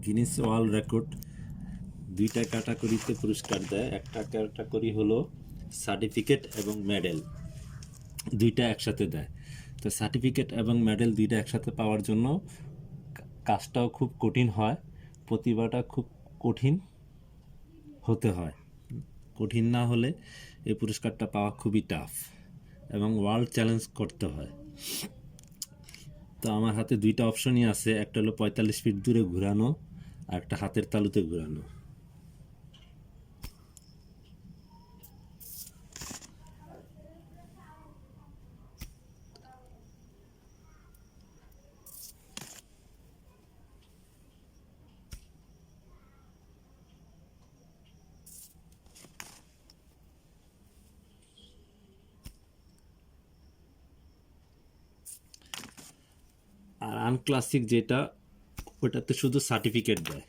Guinness world record দুইটা ক্যাটাগরিতে পুরস্কার দেয়। একটা ক্যাটাগরি হলো সার্টিফিকেট এবং মেডেল, দুইটা একসাথে দেয়। তো সার্টিফিকেট এবং মেডেল দুইটা একসাথে পাওয়ার জন্য কাজটাও খুব কঠিন হয়, প্রতিভাটা খুব কঠিন হতে হয়। কঠিন না হলে এই পুরস্কারটা পাওয়া খুবই টাফ এবং ওয়ার্ল্ড চ্যালেঞ্জ করতে হয়। তো আমার হাতে দুইটা অপশনই আছে, একটা হলো 45 ফিট দূরে ঘোরানো আর একটা হাতের তালুতে ঘোরানো। আর আনক্লাসিক যেটা, ওটাতে শুধু সার্টিফিকেট দেয়।